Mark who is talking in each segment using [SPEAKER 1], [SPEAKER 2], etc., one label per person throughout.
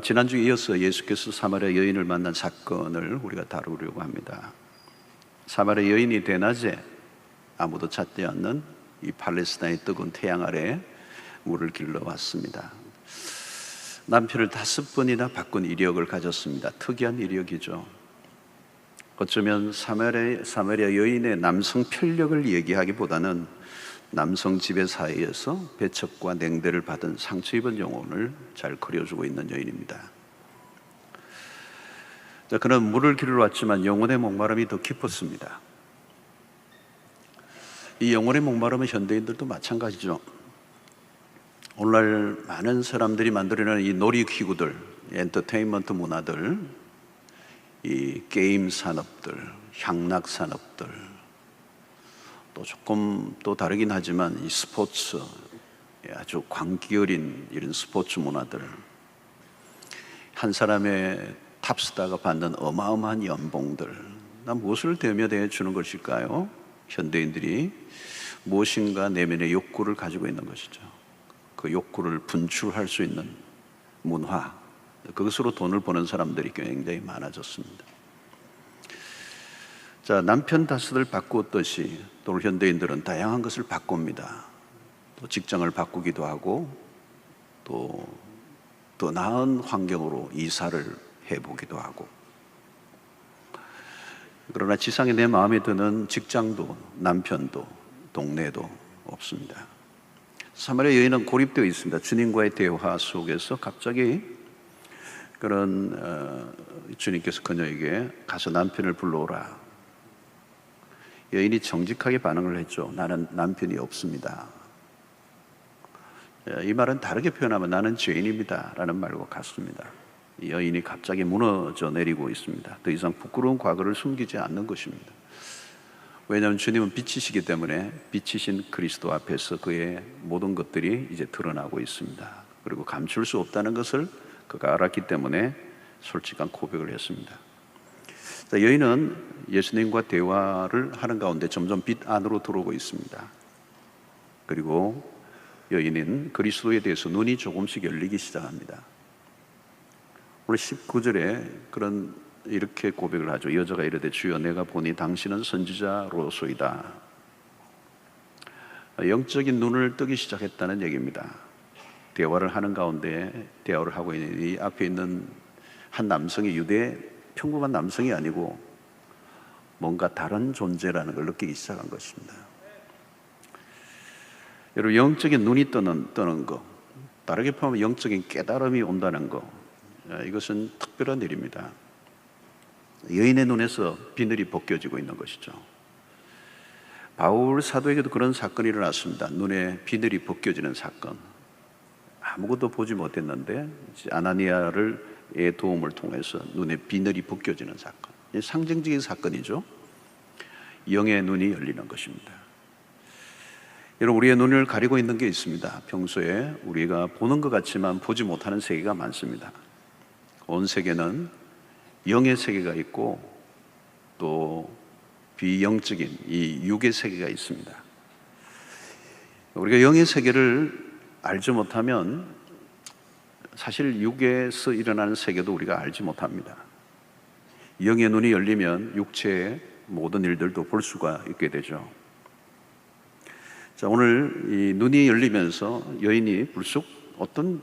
[SPEAKER 1] 지난주에 이어서 예수께서 사마리아 여인을 만난 사건을 우리가 다루려고 합니다. 사마리아 여인이 대낮에 아무도 찾지 않는 이 팔레스타인의 뜨거운 태양 아래 물을 길러 왔습니다. 남편을 5번이나 바꾼 이력을 가졌습니다. 특이한 이력이죠. 어쩌면 사마리아 여인의 남성 편력을 얘기하기보다는 남성 지배 사회에서 배척과 냉대를 받은 상처 입은 영혼을 잘 그려주고 있는 여인입니다. 그는 물을 길러 왔지만 영혼의 목마름이 더 깊었습니다. 이 영혼의 목마름은 현대인들도 마찬가지죠. 오늘날 많은 사람들이 만들어내는 이 놀이기구들, 엔터테인먼트 문화들, 이 게임 산업들, 향락 산업들, 또 조금 또 다르긴 하지만 이 스포츠, 아주 광기 어린 이런 스포츠 문화들, 한 사람의 탑스타가 받는 어마어마한 연봉들, 무엇을 대면해 주는 것일까요? 현대인들이 무엇인가 내면의 욕구를 가지고 있는 것이죠. 그 욕구를 분출할 수 있는 문화, 그것으로 돈을 버는 사람들이 굉장히 많아졌습니다. 자, 남편 탓을 바꾸었듯이 또 현대인들은 다양한 것을 바꿉니다. 또 직장을 바꾸기도 하고 또 더 나은 환경으로 이사를 해보기도 하고, 그러나 지상에 내 마음에 드는 직장도 남편도 동네도 없습니다. 사마리아 여인은 고립되어 있습니다. 주님과의 대화 속에서 갑자기 주님께서 그녀에게 가서 남편을 불러오라. 여인이 정직하게 반응을 했죠. 나는 남편이 없습니다. 이 말은 다르게 표현하면 나는 죄인입니다 라는 말과 같습니다. 이 여인이 갑자기 무너져 내리고 있습니다. 더 이상 부끄러운 과거를 숨기지 않는 것입니다. 왜냐하면 주님은 빛이시기 때문에 빛이신 그리스도 앞에서 그의 모든 것들이 이제 드러나고 있습니다. 그리고 감출 수 없다는 것을 그가 알았기 때문에 솔직한 고백을 했습니다. 자, 여인은 예수님과 대화를 하는 가운데 점점 빛 안으로 들어오고 있습니다. 그리고 여인은 그리스도에 대해서 눈이 조금씩 열리기 시작합니다. 오늘 19절에 이렇게 고백을 하죠. 여자가 이르되 주여 내가 보니 당신은 선지자로소이다. 영적인 눈을 뜨기 시작했다는 얘기입니다. 대화를 하는 가운데 대화를 하고 있는 이 앞에 있는 한 남성이 유대 평범한 남성이 아니고 뭔가 다른 존재라는 걸 느끼기 시작한 것입니다. 여러분, 영적인 눈이 뜨는 거, 다르게 표현하면 영적인 깨달음이 온다는 거, 이것은 특별한 일입니다. 여인의 눈에서 비늘이 벗겨지고 있는 것이죠. 바울 사도에게도 그런 사건이 일어났습니다. 눈에 비늘이 벗겨지는 사건. 아무것도 보지 못했는데 아나니아의 도움을 통해서 눈에 비늘이 벗겨지는 사건. 상징적인 사건이죠. 영의 눈이 열리는 것입니다. 여러분, 우리의 눈을 가리고 있는 게 있습니다. 평소에 우리가 보는 것 같지만 보지 못하는 세계가 많습니다. 온 세계는 영의 세계가 있고 또 비영적인 이 육의 세계가 있습니다. 우리가 영의 세계를 알지 못하면 사실 육에서 일어나는 세계도 우리가 알지 못합니다. 영의 눈이 열리면 육체의 모든 일들도 볼 수가 있게 되죠. 자, 오늘 이 눈이 열리면서 여인이 불쑥 어떤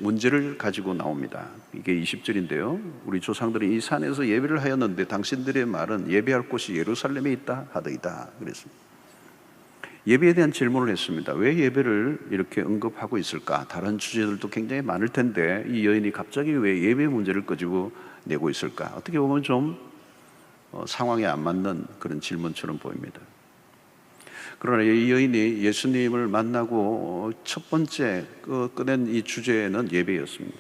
[SPEAKER 1] 문제를 가지고 나옵니다. 이게 20절인데요. 우리 조상들이 이 산에서 예배를 하였는데 당신들의 말은 예배할 곳이 예루살렘에 있다 하더이다 그랬습니다. 예배에 대한 질문을 했습니다. 왜 예배를 이렇게 언급하고 있을까? 다른 주제들도 굉장히 많을 텐데 이 여인이 갑자기 왜 예배 문제를 끄집어 내고 있을까? 어떻게 보면 좀 상황에 안 맞는 그런 질문처럼 보입니다. 그러나 이 여인이 예수님을 만나고 첫 번째 꺼낸 이 주제는 예배였습니다.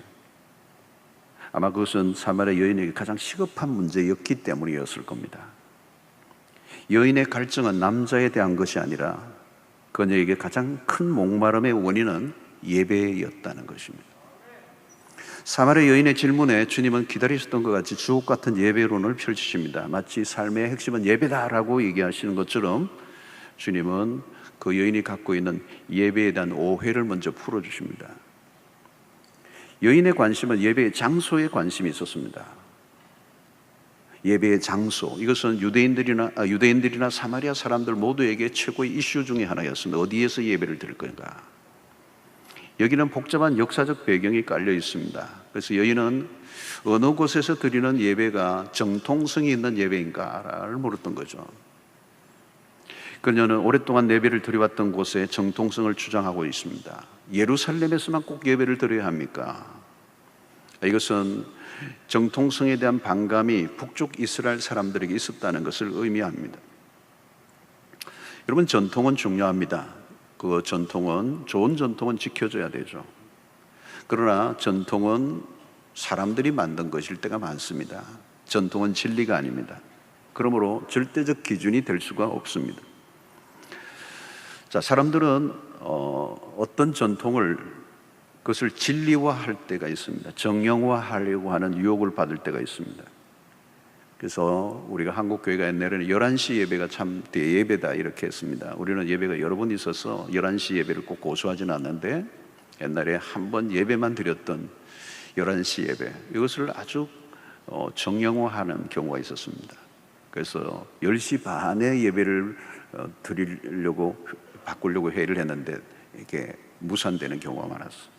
[SPEAKER 1] 아마 그것은 사마리아 여인에게 가장 시급한 문제였기 때문이었을 겁니다. 여인의 갈증은 남자에 대한 것이 아니라 그녀에게 가장 큰 목마름의 원인은 예배였다는 것입니다. 사마리아 여인의 질문에 주님은 기다리셨던 것 같이 주옥 같은 예배론을 펼치십니다. 마치 삶의 핵심은 예배다라고 얘기하시는 것처럼 주님은 그 여인이 갖고 있는 예배에 대한 오해를 먼저 풀어주십니다. 여인의 관심은 예배의 장소에 관심이 있었습니다. 예배의 장소, 이것은 유대인들이나 사마리아 사람들 모두에게 최고의 이슈 중에 하나였습니다. 어디에서 예배를 드릴 건가? 여기는 복잡한 역사적 배경이 깔려 있습니다. 그래서 여인은 어느 곳에서 드리는 예배가 정통성이 있는 예배인가를 물었던 거죠. 그녀는 오랫동안 예배를 드려왔던 곳에 정통성을 주장하고 있습니다. 예루살렘에서만 꼭 예배를 드려야 합니까? 이것은 정통성에 대한 반감이 북쪽 이스라엘 사람들에게 있었다는 것을 의미합니다. 여러분, 전통은 중요합니다. 그 전통은, 좋은 전통은 지켜줘야 되죠. 그러나 전통은 사람들이 만든 것일 때가 많습니다. 전통은 진리가 아닙니다. 그러므로 절대적 기준이 될 수가 없습니다. 자, 사람들은 어떤 전통을, 그것을 진리화할 때가 있습니다. 정형화하려고 하는 유혹을 받을 때가 있습니다. 그래서 우리가 한국교회가 옛날에는 11시 예배가 참 대예배다 이렇게 했습니다. 우리는 예배가 여러 번 있어서 11시 예배를 꼭 고수하지는 않는데, 옛날에 한 번 예배만 드렸던 11시 예배, 이것을 아주 정형화하는 경우가 있었습니다. 그래서 10시 반에 예배를 바꾸려고 회의를 했는데 이게 무산되는 경우가 많았어요.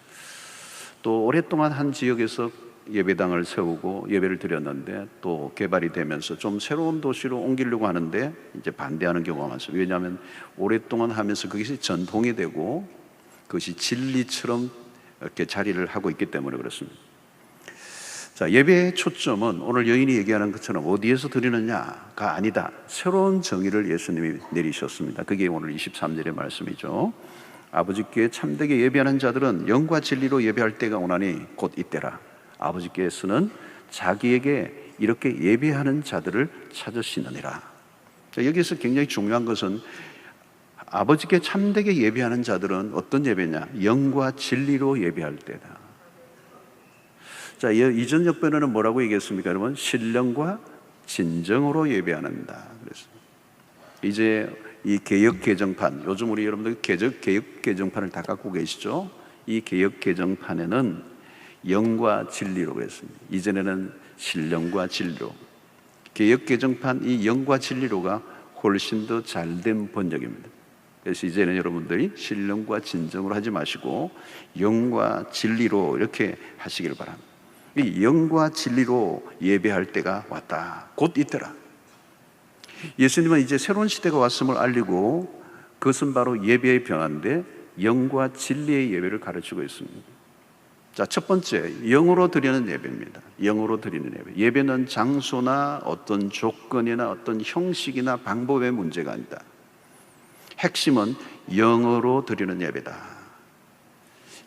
[SPEAKER 1] 또 오랫동안 한 지역에서 예배당을 세우고 예배를 드렸는데 또 개발이 되면서 좀 새로운 도시로 옮기려고 하는데 이제 반대하는 경우가 많습니다. 왜냐하면 오랫동안 하면서 그것이 전통이 되고 그것이 진리처럼 이렇게 자리를 하고 있기 때문에 그렇습니다. 자, 예배의 초점은 오늘 여인이 얘기하는 것처럼 어디에서 드리느냐가 아니다. 새로운 정의를 예수님이 내리셨습니다. 그게 오늘 23절의 말씀이죠. 아버지께 참되게 예배하는 자들은 영과 진리로 예배할 때가 오나니 곧 이때라. 아버지께서는 자기에게 이렇게 예배하는 자들을 찾으시느니라. 자, 여기서 굉장히 중요한 것은 아버지께 참되게 예배하는 자들은 어떤 예배냐? 영과 진리로 예배할 때다. 자, 이전 역변에는 뭐라고 얘기했습니까? 여러분, 신령과 진정으로 예배하는다. 그래서 이제 이 개역 개정판, 요즘 우리 여러분들 개역 개정판을 다 갖고 계시죠? 이 개역 개정판에는 영과 진리로 그랬습니다. 이전에는 신령과 진리로. 개역 개정판 이 영과 진리로가 훨씬 더 잘된 번역입니다. 그래서 이제는 여러분들이 신령과 진정으로 하지 마시고 영과 진리로 이렇게 하시길 바랍니다. 이 영과 진리로 예배할 때가 왔다. 곧 이때라. 예수님은 이제 새로운 시대가 왔음을 알리고 그것은 바로 예배의 변화인데 영과 진리의 예배를 가르치고 있습니다. 자, 첫 번째, 영으로 드리는 예배입니다. 영으로 드리는 예배. 예배는 장소나 어떤 조건이나 어떤 형식이나 방법의 문제가 아니다. 핵심은 영으로 드리는 예배다.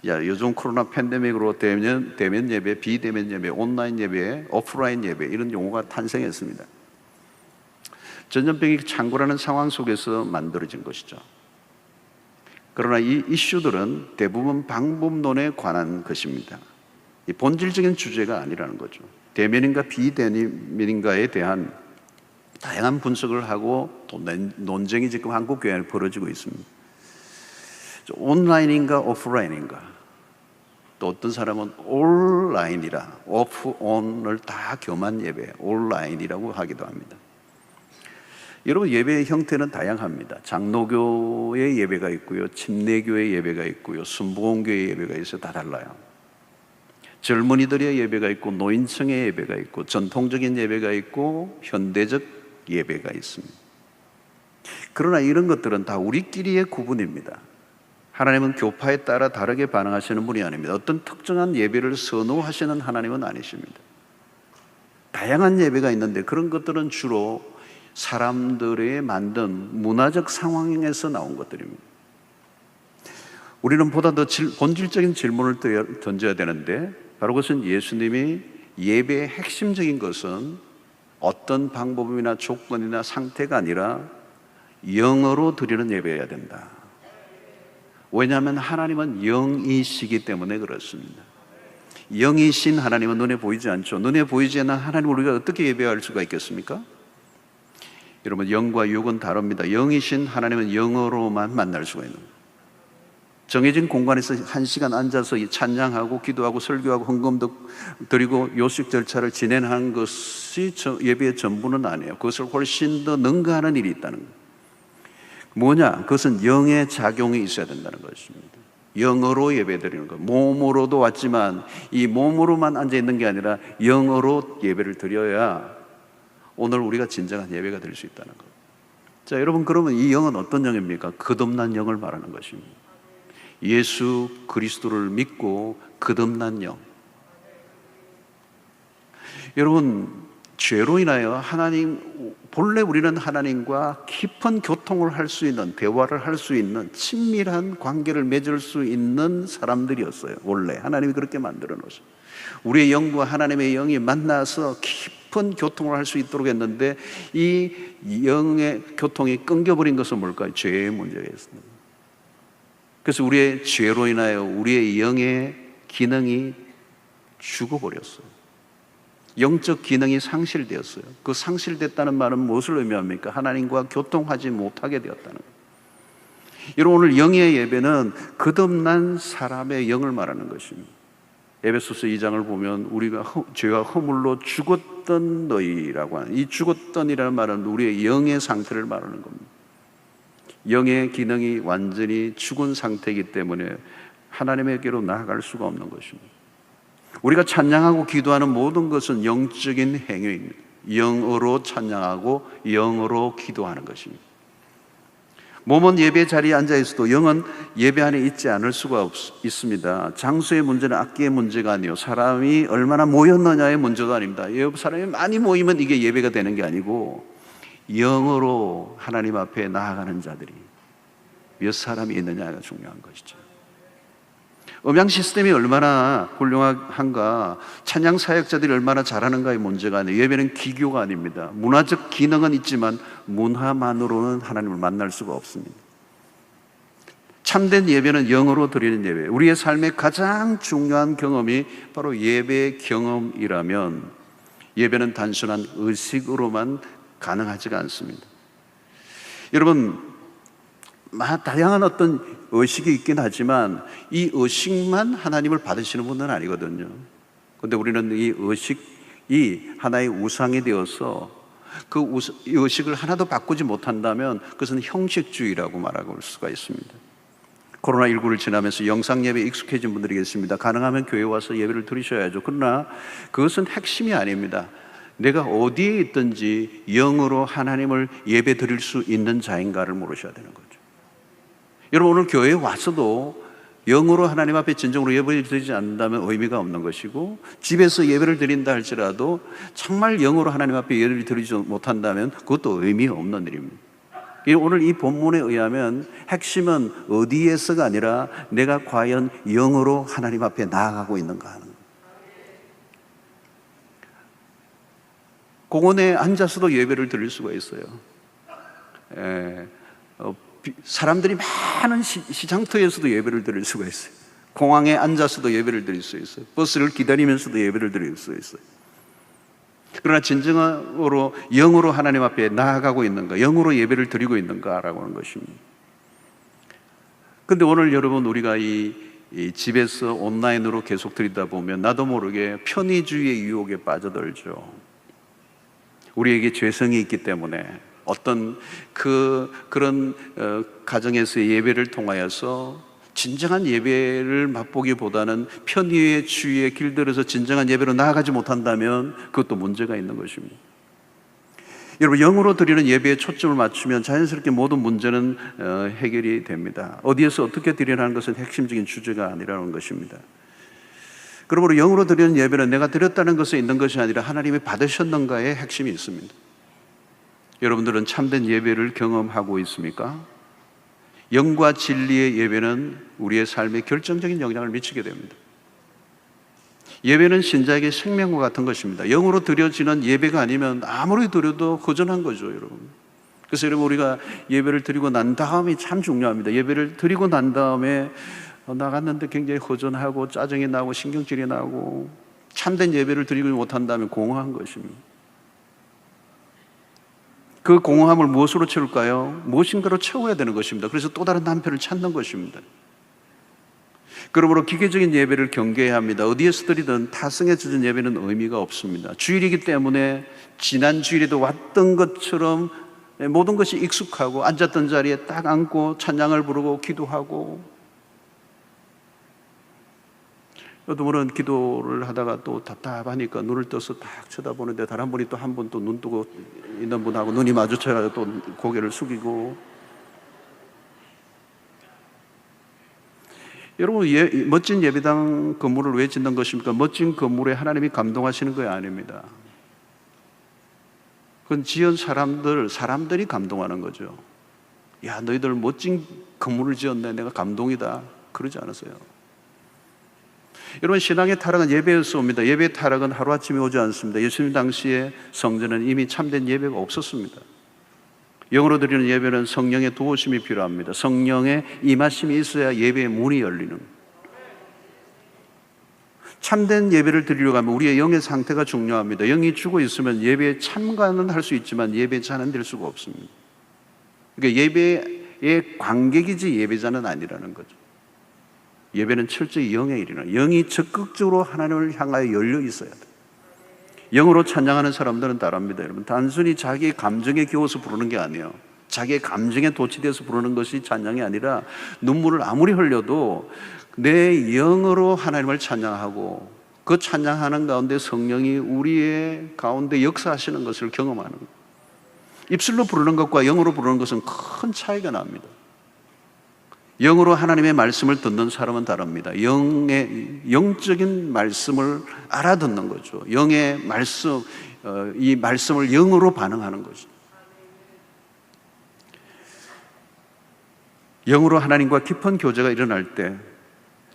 [SPEAKER 1] 야, 요즘 코로나 팬데믹으로 대면 예배, 비대면 예배, 온라인 예배, 오프라인 예배 이런 용어가 탄생했습니다. 전염병이 창궐하는 상황 속에서 만들어진 것이죠. 그러나 이 이슈들은 대부분 방법론에 관한 것입니다. 이 본질적인 주제가 아니라는 거죠. 대면인가 비대면인가에 대한 다양한 분석을 하고 또 논쟁이 지금 한국 교회에 벌어지고 있습니다. 온라인인가 오프라인인가, 또 어떤 사람은 온라인이라 오프 온을 다 겸한 예배, 온라인이라고 하기도 합니다. 여러분, 예배의 형태는 다양합니다. 장로교의 예배가 있고요, 침례교의 예배가 있고요, 순복음교의 예배가 있어요. 다 달라요. 젊은이들의 예배가 있고 노인층의 예배가 있고 전통적인 예배가 있고 현대적 예배가 있습니다. 그러나 이런 것들은 다 우리끼리의 구분입니다. 하나님은 교파에 따라 다르게 반응하시는 분이 아닙니다. 어떤 특정한 예배를 선호하시는 하나님은 아니십니다. 다양한 예배가 있는데 그런 것들은 주로 사람들의 만든 문화적 상황에서 나온 것들입니다. 우리는 보다 더 본질적인 질문을 던져야 되는데 바로 그것은 예수님이 예배의 핵심적인 것은 어떤 방법이나 조건이나 상태가 아니라 영으로 드리는 예배여야 된다. 왜냐하면 하나님은 영이시기 때문에 그렇습니다. 영이신 하나님은 눈에 보이지 않죠. 눈에 보이지 않는 하나님을 우리가 어떻게 예배할 수가 있겠습니까? 여러분, 영과 육은 다릅니다. 영이신 하나님은 영으로만 만날 수가 있는 거예요. 정해진 공간에서 1시간 앉아서 찬양하고 기도하고 설교하고 헌금도 드리고 요식 절차를 진행하는 것이 예배의 전부는 아니에요. 그것을 훨씬 더 능가하는 일이 있다는 거예요. 뭐냐? 그것은 영의 작용이 있어야 된다는 것입니다. 영어로 예배 드리는 것. 몸으로도 왔지만 이 몸으로만 앉아 있는 게 아니라 영어로 예배를 드려야 오늘 우리가 진정한 예배가 될 수 있다는 것. 자, 여러분, 그러면 이 영은 어떤 영입니까? 거듭난 영을 말하는 것입니다. 예수 그리스도를 믿고 거듭난 영. 여러분, 죄로 인하여 본래 우리는 하나님과 깊은 교통을 할 수 있는, 대화를 할 수 있는 친밀한 관계를 맺을 수 있는 사람들이었어요. 원래 하나님이 그렇게 만들어 놓으셨어요. 우리의 영과 하나님의 영이 만나서 깊은 교통을 할 수 있도록 했는데 이 영의 교통이 끊겨버린 것은 뭘까요? 죄의 문제가 있습니다. 그래서 우리의 죄로 인하여 우리의 영의 기능이 죽어버렸어요. 영적 기능이 상실되었어요. 그 상실됐다는 말은 무엇을 의미합니까? 하나님과 교통하지 못하게 되었다는 거예요. 여러분, 오늘 영의 예배는 거듭난 사람의 영을 말하는 것입니다. 에베소서 2장을 보면 우리가 죄와 허물로 죽었던 너희라고 하는, 이 죽었던이라는 말은 우리의 영의 상태를 말하는 겁니다. 영의 기능이 완전히 죽은 상태이기 때문에 하나님에게로 나아갈 수가 없는 것입니다. 우리가 찬양하고 기도하는 모든 것은 영적인 행위입니다. 영어로 찬양하고 영어로 기도하는 것입니다. 몸은 예배 자리에 앉아 있어도 영은 예배 안에 있지 않을 수가 있습니다. 장소의 문제는 악기의 문제가 아니요, 사람이 얼마나 모였느냐의 문제도 아닙니다. 사람이 많이 모이면 이게 예배가 되는 게 아니고 영어로 하나님 앞에 나아가는 자들이 몇 사람이 있느냐가 중요한 것이죠. 음향 시스템이 얼마나 훌륭한가, 찬양 사역자들이 얼마나 잘하는가의 문제가 아니에요. 예배는 기교가 아닙니다. 문화적 기능은 있지만 문화만으로는 하나님을 만날 수가 없습니다. 참된 예배는 영어로 드리는 예배. 우리의 삶의 가장 중요한 경험이 바로 예배의 경험이라면 예배는 단순한 의식으로만 가능하지가 않습니다. 여러분, 다양한 어떤 의식이 있긴 하지만 이 의식만 하나님을 받으시는 분은 아니거든요. 그런데 우리는 이 의식이 하나의 우상이 되어서 그 의식을 하나도 바꾸지 못한다면 그것은 형식주의라고 말할 수가 있습니다. 코로나19를 지나면서 영상 예배에 익숙해진 분들이 계십니다. 가능하면 교회 와서 예배를 드리셔야죠. 그러나 그것은 핵심이 아닙니다. 내가 어디에 있든지 영으로 하나님을 예배 드릴 수 있는 자인가를 물으셔야 되는 거죠. 여러분, 오늘 교회에 와서도 영으로 하나님 앞에 진정으로 예배를 드리지 않는다면 의미가 없는 것이고, 집에서 예배를 드린다 할지라도 정말 영으로 하나님 앞에 예배를 드리지 못한다면 그것도 의미 없는 일입니다. 오늘 이 본문에 의하면 핵심은 어디에서가 아니라 내가 과연 영으로 하나님 앞에 나아가고 있는가 하는 거예요. 공원에 앉아서도 예배를 드릴 수가 있어요. 사람들이 많은 시장터에서도 예배를 드릴 수가 있어요. 공항에 앉아서도 예배를 드릴 수 있어요. 버스를 기다리면서도 예배를 드릴 수 있어요. 그러나 진정으로 영으로 하나님 앞에 나아가고 있는가, 영으로 예배를 드리고 있는가라고 하는 것입니다. 그런데 오늘 여러분, 우리가 이 집에서 온라인으로 계속 드리다 보면 나도 모르게 편의주의의 유혹에 빠져들죠. 우리에게 죄성이 있기 때문에 어떤 그런 가정에서의 예배를 통하여서 진정한 예배를 맛보기보다는 편의의 주의에 길들여서 진정한 예배로 나아가지 못한다면 그것도 문제가 있는 것입니다. 여러분, 영으로 드리는 예배에 초점을 맞추면 자연스럽게 모든 문제는 해결이 됩니다. 어디에서 어떻게 드리라는 것은 핵심적인 주제가 아니라는 것입니다. 그러므로 영으로 드리는 예배는 내가 드렸다는 것에 있는 것이 아니라 하나님이 받으셨는가의 핵심이 있습니다. 여러분들은 참된 예배를 경험하고 있습니까? 영과 진리의 예배는 우리의 삶에 결정적인 영향을 미치게 됩니다. 예배는 신자에게 생명과 같은 것입니다. 영으로 드려지는 예배가 아니면 아무리 드려도 허전한 거죠, 여러분. 그래서 여러분, 우리가 예배를 드리고 난 다음이 참 중요합니다. 예배를 드리고 난 다음에 나갔는데 굉장히 허전하고 짜증이 나고 신경질이 나고 참된 예배를 드리지 못한다면 공허한 것입니다. 그 공허함을 무엇으로 채울까요? 무엇인가로 채워야 되는 것입니다. 그래서 또 다른 남편을 찾는 것입니다. 그러므로 기계적인 예배를 경계해야 합니다. 어디에서 드리든 타성에 젖은 예배는 의미가 없습니다. 주일이기 때문에 지난 주일에도 왔던 것처럼 모든 것이 익숙하고 앉았던 자리에 딱 앉고 찬양을 부르고 기도하고, 여러분은 기도를 하다가 또 답답하니까 눈을 떠서 딱 쳐다보는데 다른 분이 또 한 분 또 눈 뜨고 있는 분하고 눈이 마주쳐야 또 고개를 숙이고. 여러분, 멋진 예배당 건물을 왜 짓는 것입니까? 멋진 건물에 하나님이 감동하시는 거 아닙니다. 그건 지은 사람들이 감동하는 거죠. 야, 너희들 멋진 건물을 지었네, 내가 감동이다, 그러지 않았어요. 여러분, 신앙의 타락은 예배에서 옵니다. 예배의 타락은 하루아침에 오지 않습니다. 예수님 당시에 성전은 이미 참된 예배가 없었습니다. 영으로 드리는 예배는 성령의 도우심이 필요합니다. 성령의 임하심이 있어야 예배의 문이 열리는. 참된 예배를 드리려고 하면 우리의 영의 상태가 중요합니다. 영이 죽어 있으면 예배에 참가는 할 수 있지만 예배에 자는 수가 없습니다. 그러니까 예배의 관객이지 예배자는 아니라는 거죠. 예배는 철저히 영의 일이라. 영이 적극적으로 하나님을 향하여 열려 있어야 돼요. 영으로 찬양하는 사람들은 다릅니다. 여러분, 단순히 자기 감정에 겨워서 부르는 게 아니에요. 자기의 감정에 도취돼서 부르는 것이 찬양이 아니라 눈물을 아무리 흘려도 내 영으로 하나님을 찬양하고 그 찬양하는 가운데 성령이 우리의 가운데 역사하시는 것을 경험하는 거예요. 입술로 부르는 것과 영으로 부르는 것은 큰 차이가 납니다. 영으로 하나님의 말씀을 듣는 사람은 다릅니다. 영적인 말씀을 알아듣는 거죠. 영의 말씀, 이 말씀을 영으로 반응하는 거죠. 영으로 하나님과 깊은 교제가 일어날 때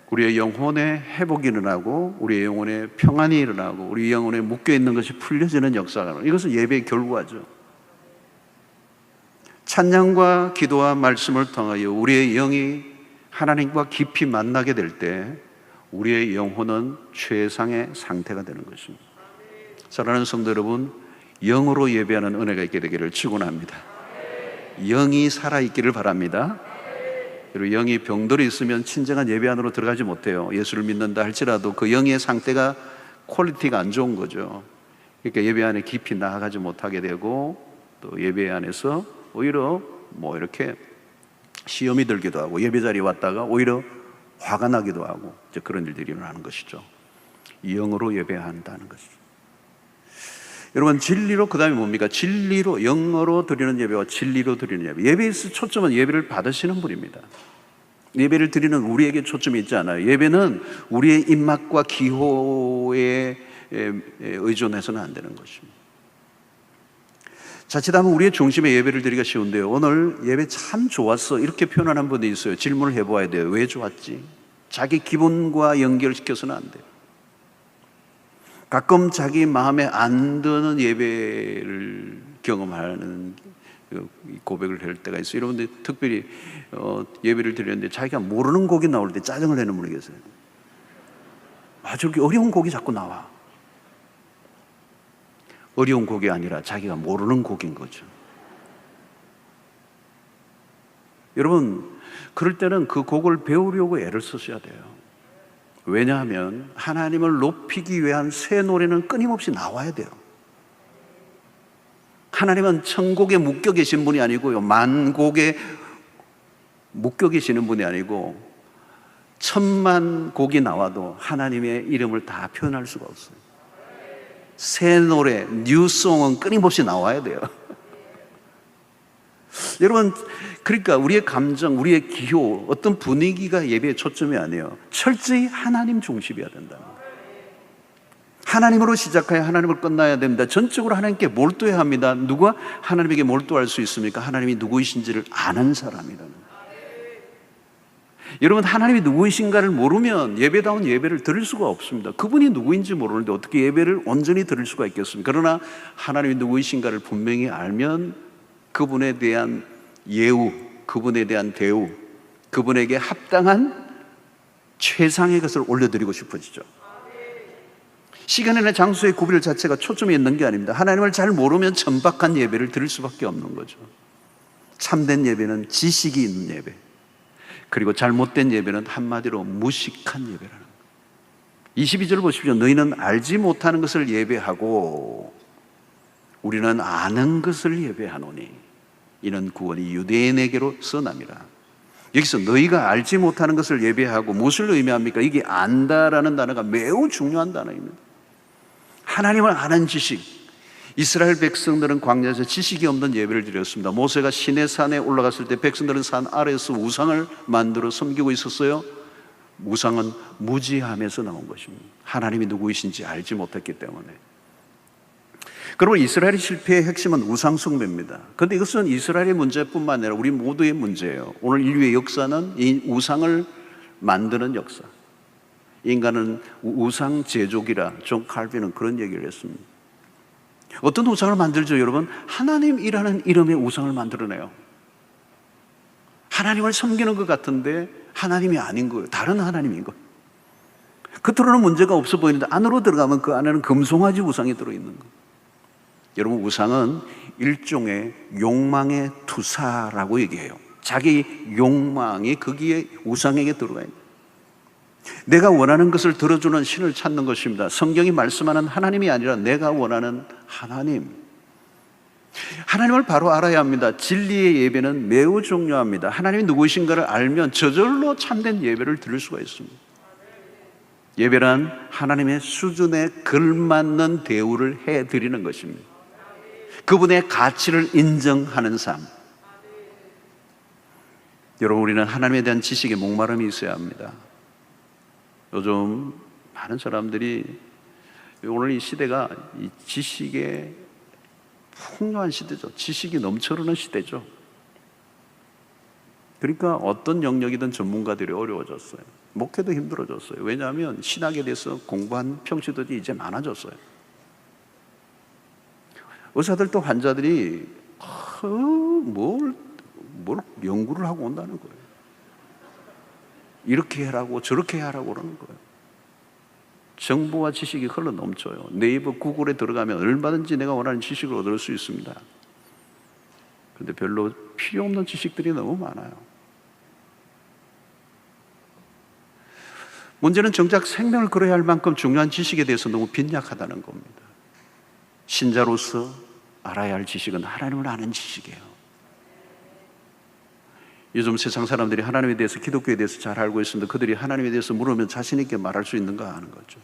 [SPEAKER 1] 우리의 영혼의 회복이 일어나고 우리의 영혼의 평안이 일어나고 우리 영혼에 묶여있는 것이 풀려지는 역사가 일어나고, 이것은 예배의 결과죠. 찬양과 기도와 말씀을 통하여 우리의 영이 하나님과 깊이 만나게 될 때 우리의 영혼은 최상의 상태가 되는 것입니다. 사랑하는 성도 여러분, 영으로 예배하는 은혜가 있게 되기를 축원합니다. 영이 살아있기를 바랍니다. 그리고 영이 병들어 있으면 진정한 예배 안으로 들어가지 못해요. 예수를 믿는다 할지라도 그 영의 상태가 퀄리티가 안 좋은 거죠. 그러니까 예배 안에 깊이 나아가지 못하게 되고 또 예배 안에서 오히려 이렇게 시험이 들기도 하고 예배 자리에 왔다가 오히려 화가 나기도 하고 이제 그런 일들이 일어나는 것이죠. 영으로 예배해야 한다는 것이죠. 여러분, 진리로, 그 다음에 뭡니까? 진리로, 영어로 드리는 예배와 진리로 드리는 예배. 예배에서 초점은 예배를 받으시는 분입니다. 예배를 드리는 우리에게 초점이 있지 않아요. 예배는 우리의 입맛과 기호에 의존해서는 안 되는 것입니다. 자칫하면 우리의 중심에 예배를 드리기가 쉬운데요. 오늘 예배 참 좋았어, 이렇게 표현하는 분이 있어요. 질문을 해보아야 돼요. 왜 좋았지? 자기 기분과 연결시켜서는 안 돼요. 가끔 자기 마음에 안 드는 예배를 경험하는 고백을 할 때가 있어요. 여러분들 특별히 예배를 드리는데 자기가 모르는 곡이 나올 때 짜증을 내는 분이 계세요. 저렇게 어려운 곡이 자꾸 나와. 어려운 곡이 아니라 자기가 모르는 곡인 거죠. 여러분, 그럴 때는 그 곡을 배우려고 애를 쓰셔야 돼요. 왜냐하면 하나님을 높이기 위한 새 노래는 끊임없이 나와야 돼요. 하나님은 천곡에 묶여 계신 분이 아니고요, 만곡에 묶여 계시는 분이 아니고 천만 곡이 나와도 하나님의 이름을 다 표현할 수가 없어요. 새 노래, 뉴송은 끊임없이 나와야 돼요. 여러분, 그러니까 우리의 감정, 우리의 기호, 어떤 분위기가 예배의 초점이 아니에요. 철저히 하나님 중심이어야 된다. 하나님으로 시작하여 하나님을 끝나야 됩니다. 전적으로 하나님께 몰두해야 합니다. 누가 하나님에게 몰두할 수 있습니까? 하나님이 누구이신지를 아는 사람이라는 거예요. 여러분, 하나님이 누구이신가를 모르면 예배다운 예배를 드릴 수가 없습니다. 그분이 누구인지 모르는데 어떻게 예배를 온전히 드릴 수가 있겠습니까? 그러나 하나님이 누구이신가를 분명히 알면 그분에 대한 예우, 그분에 대한 대우, 그분에게 합당한 최상의 것을 올려드리고 싶어지죠. 시간이나 장소의 구별 자체가 초점이 있는 게 아닙니다. 하나님을 잘 모르면 천박한 예배를 드릴 수밖에 없는 거죠. 참된 예배는 지식이 있는 예배, 그리고 잘못된 예배는 한마디로 무식한 예배라는 거예요. 22절 보십시오. 너희는 알지 못하는 것을 예배하고 우리는 아는 것을 예배하노니 이는 구원이 유대인에게로 선함이라. 여기서 너희가 알지 못하는 것을 예배하고 무엇을 의미합니까? 이게 안다라는 단어가 매우 중요한 단어입니다. 하나님을 아는 지식. 이스라엘 백성들은 광야에서 지식이 없는 예배를 드렸습니다. 모세가 시내산에 올라갔을 때 백성들은 산 아래에서 우상을 만들어 섬기고 있었어요. 우상은 무지함에서 나온 것입니다. 하나님이 누구이신지 알지 못했기 때문에. 그리고 이스라엘의 실패의 핵심은 우상 숭배입니다. 그런데 이것은 이스라엘의 문제뿐만 아니라 우리 모두의 문제예요. 오늘 인류의 역사는 이 우상을 만드는 역사. 인간은 우상 제조기라. 존 칼빈은 그런 얘기를 했습니다. 어떤 우상을 만들죠, 여러분? 하나님이라는 이름의 우상을 만들어내요. 하나님을 섬기는 것 같은데 하나님이 아닌 거예요. 다른 하나님인 거예요. 겉으로는 문제가 없어 보이는데 안으로 들어가면 그 안에는 금송아지 우상이 들어있는 거예요. 여러분, 우상은 일종의 욕망의 투사라고 얘기해요. 자기 욕망이 거기에 우상에게 들어가 있는, 내가 원하는 것을 들어주는 신을 찾는 것입니다. 성경이 말씀하는 하나님이 아니라 내가 원하는 하나님. 하나님을 바로 알아야 합니다. 진리의 예배는 매우 중요합니다. 하나님이 누구이신가를 알면 저절로 참된 예배를 드릴 수가 있습니다. 예배란 하나님의 수준에 걸맞는 대우를 해드리는 것입니다. 그분의 가치를 인정하는 삶. 여러분, 우리는 하나님에 대한 지식에 목마름이 있어야 합니다. 요즘 많은 사람들이, 오늘 이 시대가 이 지식의 풍요한 시대죠. 지식이 넘쳐흐르는 시대죠. 그러니까 어떤 영역이든 전문가들이 어려워졌어요. 목회도 힘들어졌어요. 왜냐하면 신학에 대해서 공부한 평시들이 이제 많아졌어요. 의사들도 환자들이 뭘 연구를 하고 온다는 거예요. 이렇게 하라고 저렇게 하라고 그러는 거예요. 정보와 지식이 흘러 넘쳐요. 네이버, 구글에 들어가면 얼마든지 내가 원하는 지식을 얻을 수 있습니다. 그런데 별로 필요 없는 지식들이 너무 많아요. 문제는 정작 생명을 걸어야 할 만큼 중요한 지식에 대해서 너무 빈약하다는 겁니다. 신자로서 알아야 할 지식은 하나님을 아는 지식이에요. 요즘 세상 사람들이 하나님에 대해서, 기독교에 대해서 잘 알고 있습니다. 그들이 하나님에 대해서 물으면 자신 있게 말할 수 있는가 하는 거죠.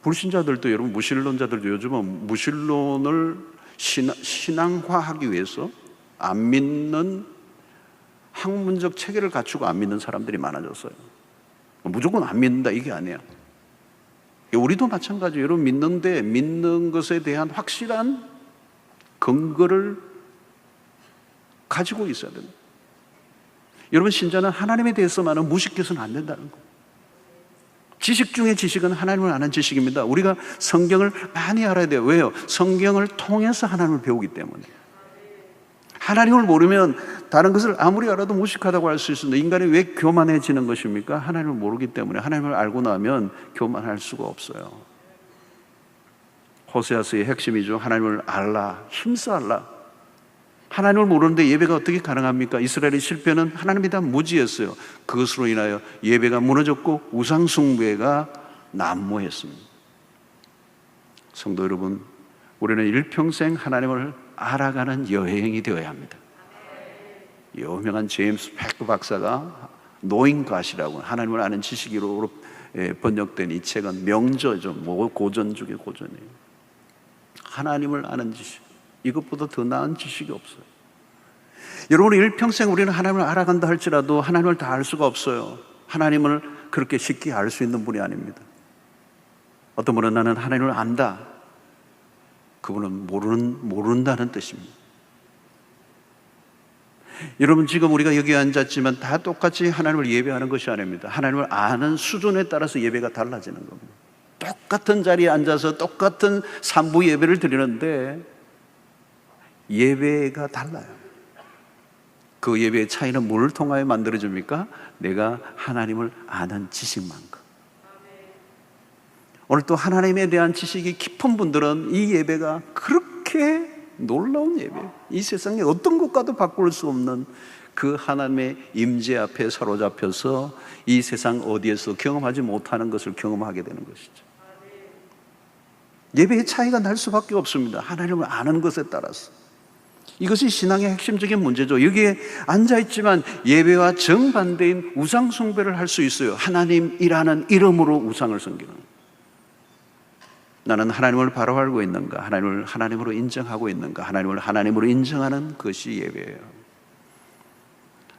[SPEAKER 1] 불신자들도, 여러분, 무신론자들도 요즘은 무신론을 신앙화하기 위해서 안 믿는 학문적 체계를 갖추고 안 믿는 사람들이 많아졌어요. 무조건 안 믿는다 이게 아니에요. 우리도 마찬가지예요. 여러분, 믿는데 믿는 것에 대한 확실한 근거를 가지고 있어야 됩니다. 여러분, 신자는 하나님에 대해서만은 무식해서는 안 된다는 거예요. 지식 중에 지식은 하나님을 아는 지식입니다. 우리가 성경을 많이 알아야 돼요. 왜요? 성경을 통해서 하나님을 배우기 때문에. 하나님을 모르면 다른 것을 아무리 알아도 무식하다고 할 수 있습니다. 인간이 왜 교만해지는 것입니까? 하나님을 모르기 때문에. 하나님을 알고 나면 교만할 수가 없어요. 호세아서의 핵심이죠. 하나님을 알라, 힘써 알라. 하나님을 모르는데 예배가 어떻게 가능합니까? 이스라엘의 실패는 하나님에 대한 무지였어요. 그것으로 인하여 예배가 무너졌고 우상 숭배가 난무했습니다. 성도 여러분, 우리는 일평생 하나님을 알아가는 여행이 되어야 합니다. 유명한 제임스 패크 박사가 Knowing God이라고, 하나님을 아는 지식으로 번역된 이 책은 명저죠. 고전 중에 고전이에요. 하나님을 아는 지식, 이것보다 더 나은 지식이 없어요. 여러분, 일평생 우리는 하나님을 알아간다 할지라도 하나님을 다 알 수가 없어요. 하나님을 그렇게 쉽게 알 수 있는 분이 아닙니다. 어떤 분은 나는 하나님을 안다. 그분은 모른다는 뜻입니다. 여러분, 지금 우리가 여기 앉았지만 다 똑같이 하나님을 예배하는 것이 아닙니다. 하나님을 아는 수준에 따라서 예배가 달라지는 겁니다. 똑같은 자리에 앉아서 똑같은 산부 예배를 드리는데 예배가 달라요. 그 예배의 차이는 뭐를 통하여 만들어집니까? 내가 하나님을 아는 지식만큼. 오늘 또 하나님에 대한 지식이 깊은 분들은 이 예배가 그렇게 놀라운 예배, 이 세상에 어떤 것과도 바꿀 수 없는 그 하나님의 임재 앞에 사로잡혀서 이 세상 어디에서 경험하지 못하는 것을 경험하게 되는 것이죠. 예배의 차이가 날 수밖에 없습니다. 하나님을 아는 것에 따라서. 이것이 신앙의 핵심적인 문제죠. 여기에 앉아있지만 예배와 정반대인 우상 숭배를 할 수 있어요. 하나님이라는 이름으로 우상을 섬기는. 나는 하나님을 바로 알고 있는가? 하나님을 하나님으로 인정하고 있는가? 하나님을 하나님으로 인정하는 것이 예배예요.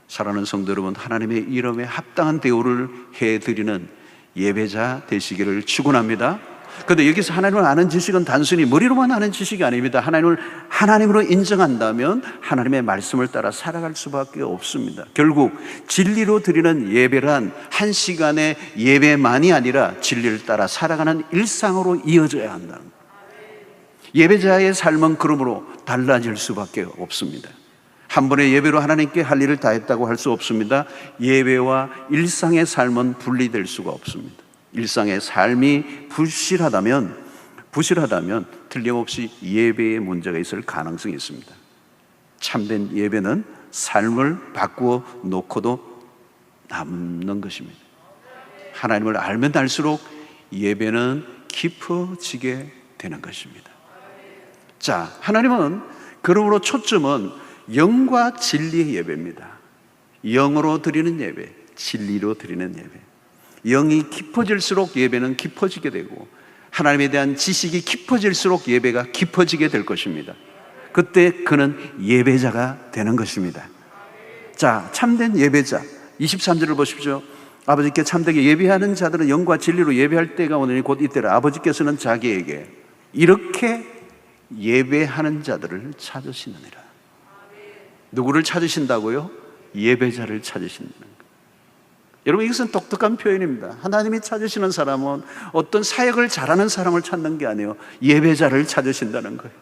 [SPEAKER 1] 사랑하는 성도 여러분, 하나님의 이름에 합당한 대우를 해드리는 예배자 되시기를 축원합니다. 그런데 여기서 하나님을 아는 지식은 단순히 머리로만 아는 지식이 아닙니다. 하나님을 하나님으로 인정한다면 하나님의 말씀을 따라 살아갈 수밖에 없습니다. 결국 진리로 드리는 예배란 한 시간의 예배만이 아니라 진리를 따라 살아가는 일상으로 이어져야 한다는 거예요. 예배자의 삶은 그러므로 달라질 수밖에 없습니다. 한 번의 예배로 하나님께 할 일을 다 했다고 할 수 없습니다. 예배와 일상의 삶은 분리될 수가 없습니다. 일상의 삶이 부실하다면 틀림없이 예배에 문제가 있을 가능성이 있습니다. 참된 예배는 삶을 바꾸어 놓고도 남는 것입니다. 하나님을 알면 알수록 예배는 깊어지게 되는 것입니다. 자, 하나님은 그러므로 초점은 영과 진리의 예배입니다. 영으로 드리는 예배, 진리로 드리는 예배. 영이 깊어질수록 예배는 깊어지게 되고 하나님에 대한 지식이 깊어질수록 예배가 깊어지게 될 것입니다. 그때 그는 예배자가 되는 것입니다. 자, 참된 예배자 23절을 보십시오. 아버지께 참되게 예배하는 자들은 영과 진리로 예배할 때가 오느니 곧 이때라. 아버지께서는 자기에게 이렇게 예배하는 자들을 찾으시느니라. 누구를 찾으신다고요? 예배자를 찾으신다는 거예요. 여러분, 이것은 독특한 표현입니다. 하나님이 찾으시는 사람은 어떤 사역을 잘하는 사람을 찾는 게 아니에요. 예배자를 찾으신다는 거예요.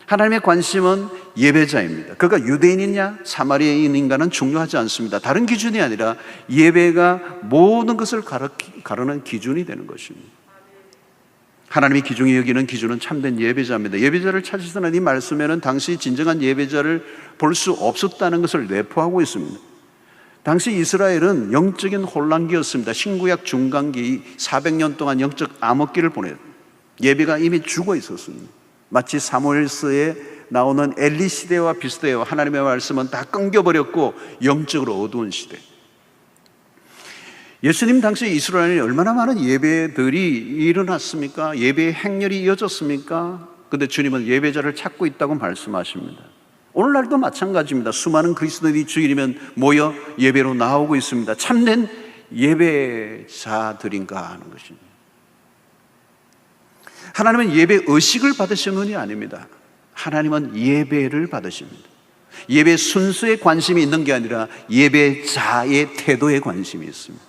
[SPEAKER 1] 하나님의 관심은 예배자입니다. 그가 유대인이냐 사마리아인인가는 중요하지 않습니다. 다른 기준이 아니라 예배가 모든 것을 가르는 기준이 되는 것입니다. 하나님이 기중히 여기는 기준은 참된 예배자입니다. 예배자를 찾으시는 이 말씀에는 당시 진정한 예배자를 볼 수 없었다는 것을 내포하고 있습니다. 당시 이스라엘은 영적인 혼란기였습니다. 신구약 중간기 400년 동안 영적 암흑기를 보냈습니다. 예배가 이미 죽어 있었습니다. 마치 사무엘서에 나오는 엘리 시대와 비슷해요. 하나님의 말씀은 다 끊겨버렸고 영적으로 어두운 시대. 예수님 당시 이스라엘에 얼마나 많은 예배들이 일어났습니까? 예배의 행렬이 이어졌습니까? 그런데 주님은 예배자를 찾고 있다고 말씀하십니다. 오늘날도 마찬가지입니다. 수많은 그리스도인이 주일이면 모여 예배로 나오고 있습니다. 참된 예배자들인가 하는 것입니다. 하나님은 예배 의식을 받으시는 분이 아닙니다. 하나님은 예배를 받으십니다. 예배 순수에 관심이 있는 게 아니라 예배자의 태도에 관심이 있습니다.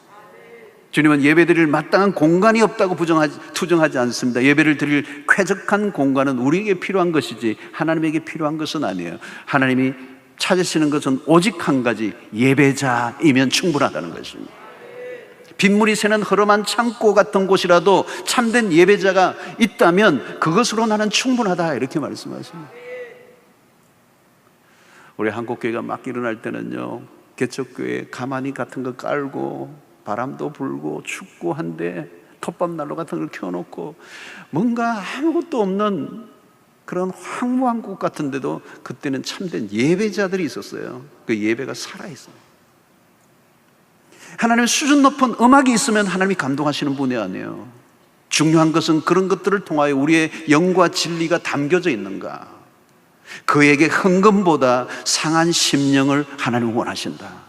[SPEAKER 1] 주님은 예배드릴 마땅한 공간이 없다고 투정하지 않습니다. 예배를 드릴 쾌적한 공간은 우리에게 필요한 것이지 하나님에게 필요한 것은 아니에요. 하나님이 찾으시는 것은 오직 한 가지, 예배자이면 충분하다는 것입니다. 빗물이 새는 허름한 창고 같은 곳이라도 참된 예배자가 있다면 그것으로 나는 충분하다, 이렇게 말씀하십니다. 우리 한국교회가 막 일어날 때는요, 개척교회 가마니 같은 거 깔고 바람도 불고 춥고 한데 톱밥난로 같은 걸 켜놓고 뭔가 아무것도 없는 그런 황무한 곳 같은데도 그때는 참된 예배자들이 있었어요. 그 예배가 살아있어요. 하나님의 수준 높은 음악이 있으면 하나님이 감동하시는 분이 아니에요. 중요한 것은 그런 것들을 통하여 우리의 영과 진리가 담겨져 있는가. 그에게 헌금보다 상한 심령을 하나님은 원하신다.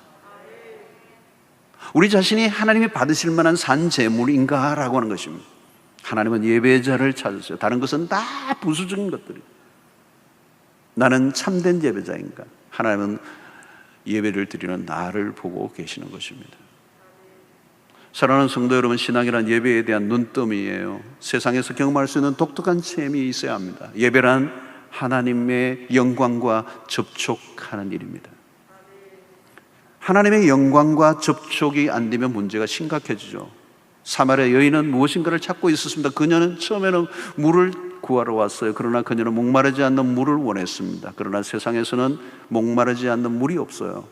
[SPEAKER 1] 우리 자신이 하나님이 받으실 만한 산 제물인가 라고 하는 것입니다. 하나님은 예배자를 찾으세요. 다른 것은 다 부수적인 것들이에요. 나는 참된 예배자인가? 하나님은 예배를 드리는 나를 보고 계시는 것입니다. 사랑하는 성도 여러분, 신앙이란 예배에 대한 눈떠미예요. 세상에서 경험할 수 있는 독특한 체험이 있어야 합니다. 예배란 하나님의 영광과 접촉하는 일입니다. 하나님의 영광과 접촉이 안 되면 문제가 심각해지죠. 사마리아 여인은 무엇인가를 찾고 있었습니다. 그녀는 처음에는 물을 구하러 왔어요. 그러나 그녀는 목마르지 않는 물을 원했습니다. 그러나 세상에서는 목마르지 않는 물이 없어요.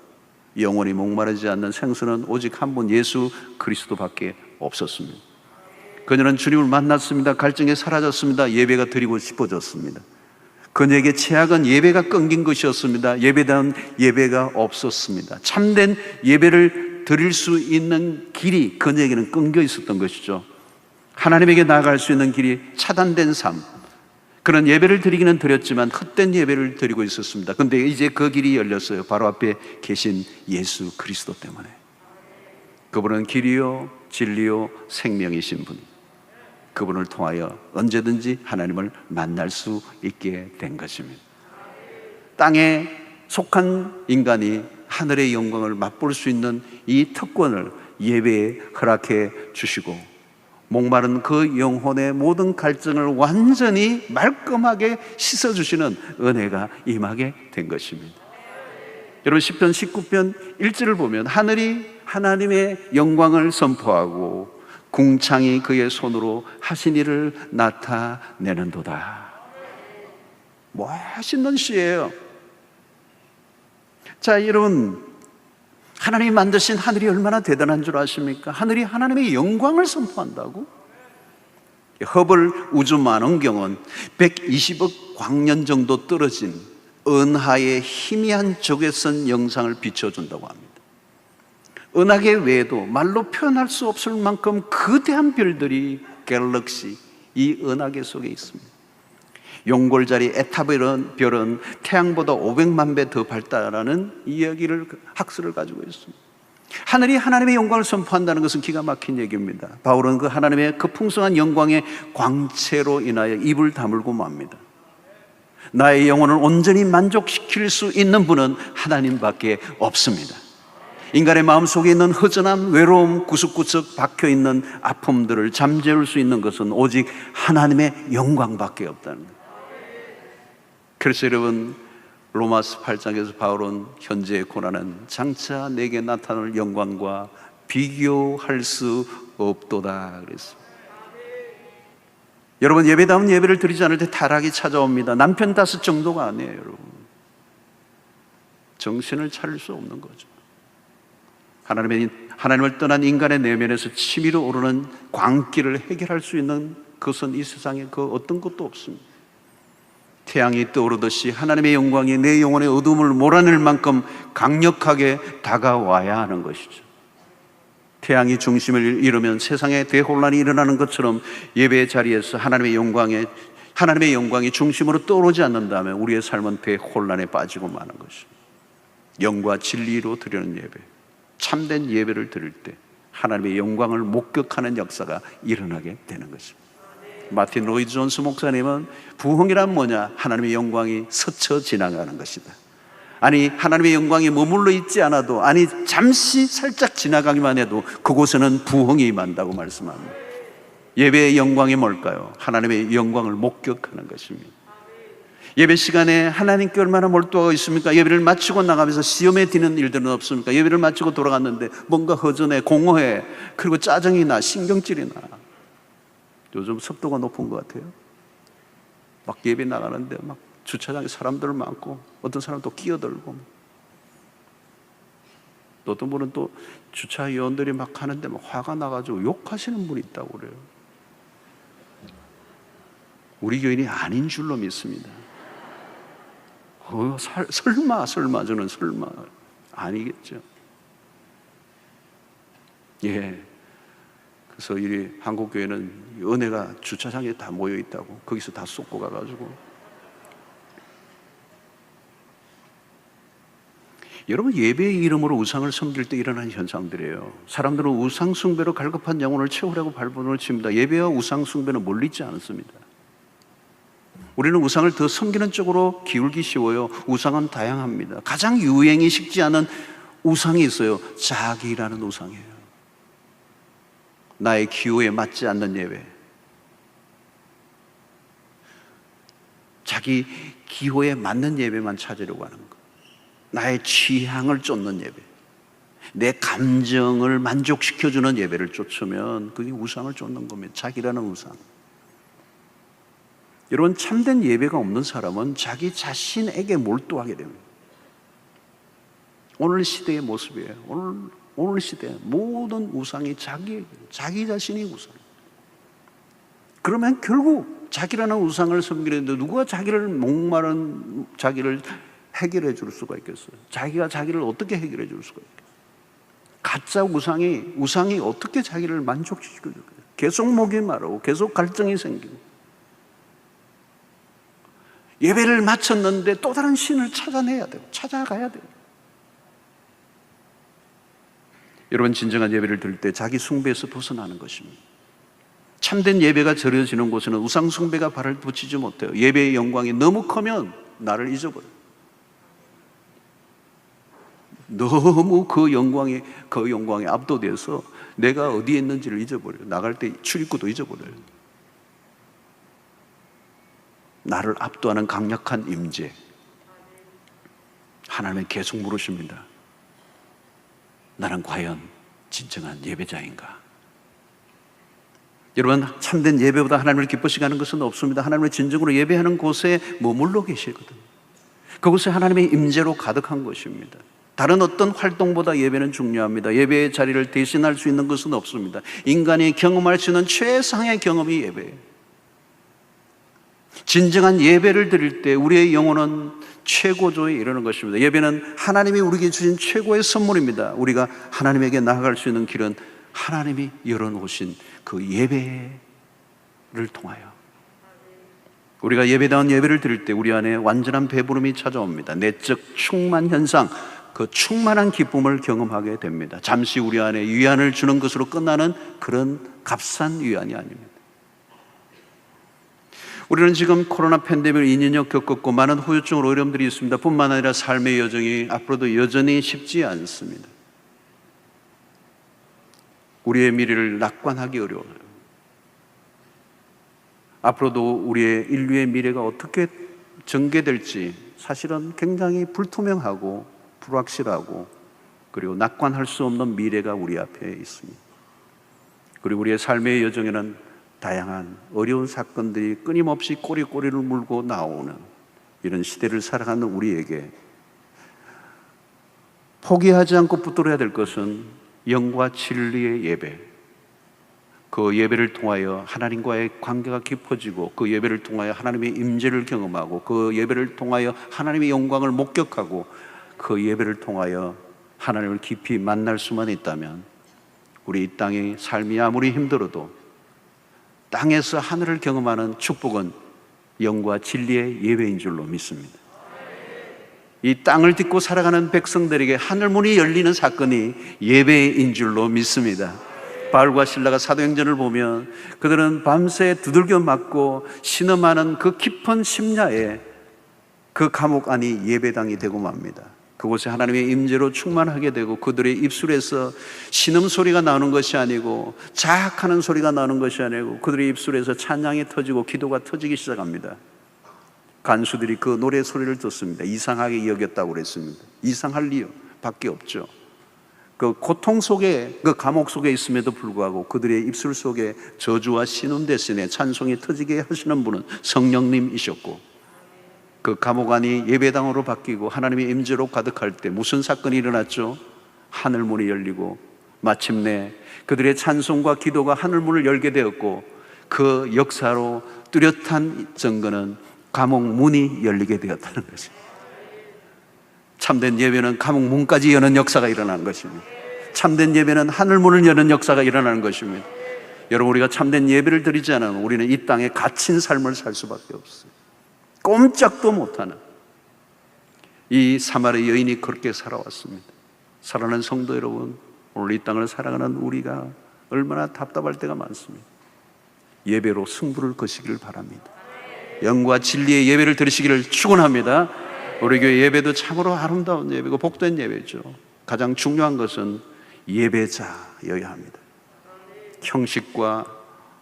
[SPEAKER 1] 영원히 목마르지 않는 생수는 오직 한 분 예수 그리스도밖에 없었습니다. 그녀는 주님을 만났습니다. 갈증이 사라졌습니다. 예배가 드리고 싶어졌습니다. 그녀에게 최악은 예배가 끊긴 것이었습니다. 예배다운 예배가 없었습니다. 참된 예배를 드릴 수 있는 길이 그녀에게는 끊겨 있었던 것이죠. 하나님에게 나아갈 수 있는 길이 차단된 삶, 그런 예배를 드리기는 드렸지만 헛된 예배를 드리고 있었습니다. 그런데 이제 그 길이 열렸어요. 바로 앞에 계신 예수 그리스도 때문에. 그분은 길이요 진리요 생명이신 분, 그분을 통하여 언제든지 하나님을 만날 수 있게 된 것입니다. 땅에 속한 인간이 하늘의 영광을 맛볼 수 있는 이 특권을 예배에 허락해 주시고, 목마른 그 영혼의 모든 갈증을 완전히 말끔하게 씻어주시는 은혜가 임하게 된 것입니다. 여러분, 시편 19편 1절을 보면 하늘이 하나님의 영광을 선포하고 궁창이 그의 손으로 하신 일을 나타내는도다. 멋있는 시예요. 자, 여러분, 하나님이 만드신 하늘이 얼마나 대단한 줄 아십니까? 하늘이 하나님의 영광을 선포한다고? 허블 우주만원경은 120억 광년 정도 떨어진 은하의 희미한 적외선 영상을 비춰준다고 합니다. 은하계 외에도 말로 표현할 수 없을 만큼 거대한 별들이 이 은하계 속에 있습니다. 용골자리 에타별은 태양보다 500만 배 더 밝다라는 이야기를, 학설을 가지고 있습니다. 하늘이 하나님의 영광을 선포한다는 것은 기가 막힌 얘기입니다. 바울은 그 하나님의 그 풍성한 영광의 광채로 인하여 입을 다물고 맙니다. 나의 영혼을 온전히 만족시킬 수 있는 분은 하나님밖에 없습니다. 인간의 마음속에 있는 허전함, 외로움, 구석구석 박혀있는 아픔들을 잠재울 수 있는 것은 오직 하나님의 영광밖에 없다는 거예요. 그래서 여러분, 로마서 8장에서 바울은 현재의 고난은 장차 내게 나타날 영광과 비교할 수 없도다 그랬습니다. 여러분, 예배다운 예배를 드리지 않을 때 타락이 찾아옵니다. 남편 탓 정도가 아니에요. 여러분, 정신을 차릴 수 없는 거죠. 하나님을 떠난 인간의 내면에서 치밀어 오르는 광기를 해결할 수 있는 것은 이 세상에 그 어떤 것도 없습니다. 태양이 떠오르듯이 하나님의 영광이 내 영혼의 어둠을 몰아낼 만큼 강력하게 다가와야 하는 것이죠. 태양이 중심을 잃으면 세상에 대혼란이 일어나는 것처럼 예배의 자리에서 하나님의 영광이 중심으로 떠오르지 않는다면 우리의 삶은 대혼란에 빠지고 마는 것입니다. 영과 진리로 드리는 예배, 참된 예배를 드릴 때 하나님의 영광을 목격하는 역사가 일어나게 되는 것입니다. 마틴 로이드 존스 목사님은 부흥이란 뭐냐? 하나님의 영광이 스쳐 지나가는 것이다. 아니, 하나님의 영광이 머물러 있지 않아도, 아니 잠시 살짝 지나가기만 해도 그곳에는 부흥이 임한다고 말씀합니다. 예배의 영광이 뭘까요? 하나님의 영광을 목격하는 것입니다. 예배 시간에 하나님께 얼마나 몰두하고 있습니까? 예배를 마치고 나가면서 시험에 드는 일들은 없습니까? 예배를 마치고 돌아갔는데 뭔가 허전해, 공허해, 그리고 짜증이 나, 신경질이 나. 요즘 습도가 높은 것 같아요. 막 예배 나가는데 막 주차장에 사람들 많고, 어떤 사람 또 끼어들고, 또 어떤 분은 또 주차위원들이 막 하는데 막 화가 나가지고 욕하시는 분이 있다고 그래요. 우리 교인이 아닌 줄로 믿습니다. 설마 저는 설마 아니겠죠. 예. 그래서 이 한국 교회는 은혜가 주차장에 다 모여 있다고, 거기서 다 쏟고 가가지고. 여러분, 예배의 이름으로 우상을 섬길 때 일어나는 현상들이에요. 사람들은 우상 숭배로 갈급한 영혼을 채우려고 발버둥을 칩니다. 예배와 우상 숭배는 멀리지 않습니다. 우리는 우상을 더 섬기는 쪽으로 기울기 쉬워요. 우상은 다양합니다. 가장 유행이 식지 않은 우상이 있어요. 자기라는 우상이에요. 나의 기호에 맞지 않는 예배, 자기 기호에 맞는 예배만 찾으려고 하는 것, 나의 취향을 쫓는 예배, 내 감정을 만족시켜주는 예배를 쫓으면 그게 우상을 쫓는 겁니다. 자기라는 우상. 여러분, 참된 예배가 없는 사람은 자기 자신에게 몰두하게 됩니다. 오늘 시대의 모습이에요. 오늘 시대 모든 우상이 자기 자신이 우상. 그러면 결국 자기라는 우상을 섬기는데 누가 자기를 목마른 자기를 해결해 줄 수가 있겠어요? 자기가 자기를 어떻게 해결해 줄 수가 있겠어요? 가짜 우상이 어떻게 자기를 만족시켜 줄까요? 계속 목이 마르고 계속 갈증이 생기고, 예배를 마쳤는데 또 다른 신을 찾아가야 돼요. 여러분, 진정한 예배를 드릴 때 자기 숭배에서 벗어나는 것입니다. 참된 예배가 드려지는 곳에는 우상 숭배가 발을 붙이지 못해요. 예배의 영광이 너무 크면 나를 잊어버려요. 너무 그 영광에 압도돼서 내가 어디에 있는지를 잊어버려요. 나갈 때 출입구도 잊어버려요. 나를 압도하는 강력한 임재, 하나님은 계속 물으십니다. 나는 과연 진정한 예배자인가? 여러분, 참된 예배보다 하나님을 기쁘시게 하는 것은 없습니다. 하나님을 진정으로 예배하는 곳에 머물러 계시거든요. 그곳에 하나님의 임재로 가득한 것입니다. 다른 어떤 활동보다 예배는 중요합니다. 예배의 자리를 대신할 수 있는 것은 없습니다. 인간이 경험할 수 있는 최상의 경험이 예배예요. 진정한 예배를 드릴 때 우리의 영혼은 최고조에 이르는 것입니다. 예배는 하나님이 우리에게 주신 최고의 선물입니다. 우리가 하나님에게 나아갈 수 있는 길은 하나님이 열어놓으신 그 예배를 통하여, 우리가 예배다운 예배를 드릴 때 우리 안에 완전한 배부름이 찾아옵니다. 내적 충만 현상, 그 충만한 기쁨을 경험하게 됩니다. 잠시 우리 안에 위안을 주는 것으로 끝나는 그런 값싼 위안이 아닙니다. 우리는 지금 코로나 팬데믹을 2년여 겪었고 많은 후유증으로 어려움들이 있습니다. 뿐만 아니라 삶의 여정이 앞으로도 여전히 쉽지 않습니다. 우리의 미래를 낙관하기 어려워요. 앞으로도 우리의 인류의 미래가 어떻게 전개될지 사실은 굉장히 불투명하고 불확실하고, 그리고 낙관할 수 없는 미래가 우리 앞에 있습니다. 그리고 우리의 삶의 여정에는 다양한 어려운 사건들이 끊임없이 꼬리꼬리를 물고 나오는 이런 시대를 살아가는 우리에게 포기하지 않고 붙들어야 될 것은 영과 진리의 예배, 그 예배를 통하여 하나님과의 관계가 깊어지고, 그 예배를 통하여 하나님의 임재를 경험하고, 그 예배를 통하여 하나님의 영광을 목격하고, 그 예배를 통하여 하나님을 깊이 만날 수만 있다면 우리 이 땅의 삶이 아무리 힘들어도 땅에서 하늘을 경험하는 축복은 영과 진리의 예배인 줄로 믿습니다. 이 땅을 딛고 살아가는 백성들에게 하늘문이 열리는 사건이 예배인 줄로 믿습니다. 바울과 실라가 사도행전을 보면 그들은 밤새 두들겨 맞고 신음하는 그 깊은 심야에 그 감옥 안이 예배당이 되고 맙니다. 그곳에 하나님의 임재로 충만하게 되고, 그들의 입술에서 신음소리가 나오는 것이 아니고 자학하는 소리가 나오는 것이 아니고 그들의 입술에서 찬양이 터지고 기도가 터지기 시작합니다. 간수들이 그 노래 소리를 듣습니다. 이상하게 여겼다고 그랬습니다. 이상할 이유 밖에 없죠. 그 고통 속에, 그 감옥 속에 있음에도 불구하고 그들의 입술 속에 저주와 신음 대신에 찬송이 터지게 하시는 분은 성령님이셨고, 그 감옥 안이 예배당으로 바뀌고 하나님의 임재로 가득할 때 무슨 사건이 일어났죠? 하늘문이 열리고 마침내 그들의 찬송과 기도가 하늘문을 열게 되었고, 그 역사로 뚜렷한 증거는 감옥 문이 열리게 되었다는 것입니다. 참된 예배는 감옥 문까지 여는 역사가 일어나는 것입니다. 참된 예배는 하늘문을 여는 역사가 일어나는 것입니다. 여러분, 우리가 참된 예배를 드리지 않으면 우리는 이 땅에 갇힌 삶을 살 수밖에 없어요. 꼼짝도 못하는 이 사마리 여인이 그렇게 살아왔습니다. 사랑하는 성도 여러분, 오늘 이 땅을 살아가는 우리가 얼마나 답답할 때가 많습니다. 예배로 승부를 거시기를 바랍니다. 영과 진리의 예배를 드리시기를 축원합니다. 우리 교회 예배도 참으로 아름다운 예배고 복된 예배죠. 가장 중요한 것은 예배자여야 합니다. 형식과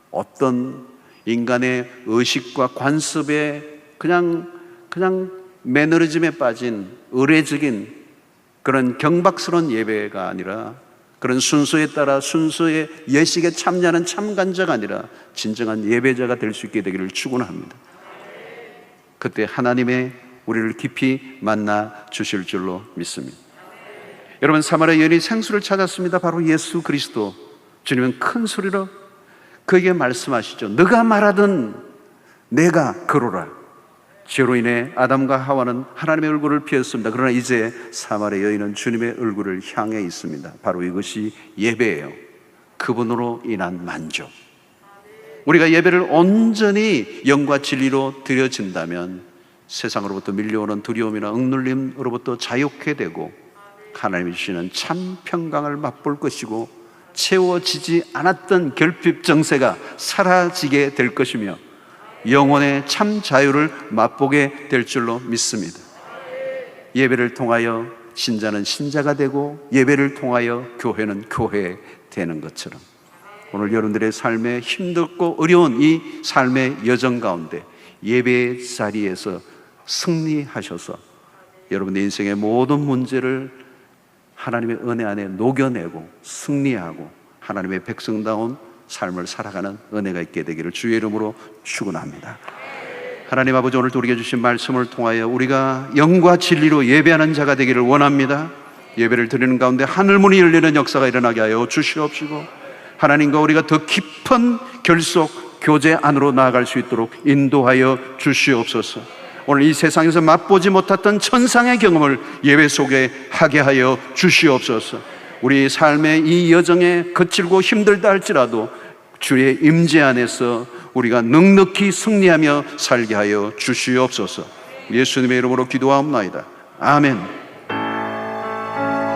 [SPEAKER 1] 어떤 인간의 의식과 관습에 그냥 매너리즘에 빠진 의례적인 그런 경박스러운 예배가 아니라, 그런 순서에 따라 순서의 예식에 참여하는 참관자가 아니라 진정한 예배자가 될 수 있게 되기를 축원합니다. 그때 하나님의 우리를 깊이 만나 주실 줄로 믿습니다. 여러분, 사마리아 여인이 생수를 찾았습니다. 바로 예수 그리스도. 주님은 큰 소리로 그에게 말씀하시죠. 너가 말하던 내가 그로라. 죄로 인해 아담과 하와는 하나님의 얼굴을 피했습니다. 그러나 이제 사마리아 여인은 주님의 얼굴을 향해 있습니다. 바로 이것이 예배예요. 그분으로 인한 만족. 우리가 예배를 온전히 영과 진리로 드려진다면 세상으로부터 밀려오는 두려움이나 억눌림으로부터 자유케 되고 하나님이 주시는 참 평강을 맛볼 것이고 채워지지 않았던 결핍 정세가 사라지게 될 것이며 영혼의 참 자유를 맛보게 될 줄로 믿습니다. 예배를 통하여 신자는 신자가 되고 예배를 통하여 교회는 교회 되는 것처럼 오늘 여러분들의 삶에 힘들고 어려운 이 삶의 여정 가운데 예배의 자리에서 승리하셔서 여러분의 인생의 모든 문제를 하나님의 은혜 안에 녹여내고 승리하고 하나님의 백성다운 삶을 살아가는 은혜가 있게 되기를 주의 이름으로 축원합니다. 하나님 아버지, 오늘도 우리에게 주신 말씀을 통하여 우리가 영과 진리로 예배하는 자가 되기를 원합니다. 예배를 드리는 가운데 하늘문이 열리는 역사가 일어나게 하여 주시옵시고 하나님과 우리가 더 깊은 결속 교제 안으로 나아갈 수 있도록 인도하여 주시옵소서. 오늘 이 세상에서 맛보지 못했던 천상의 경험을 예배 속에 하게 하여 주시옵소서. 우리 삶의 이 여정에 거칠고 힘들다 할지라도 주의 임재 안에서 우리가 넉넉히 승리하며 살게 하여 주시옵소서. 예수님의 이름으로 기도하옵나이다. 아멘.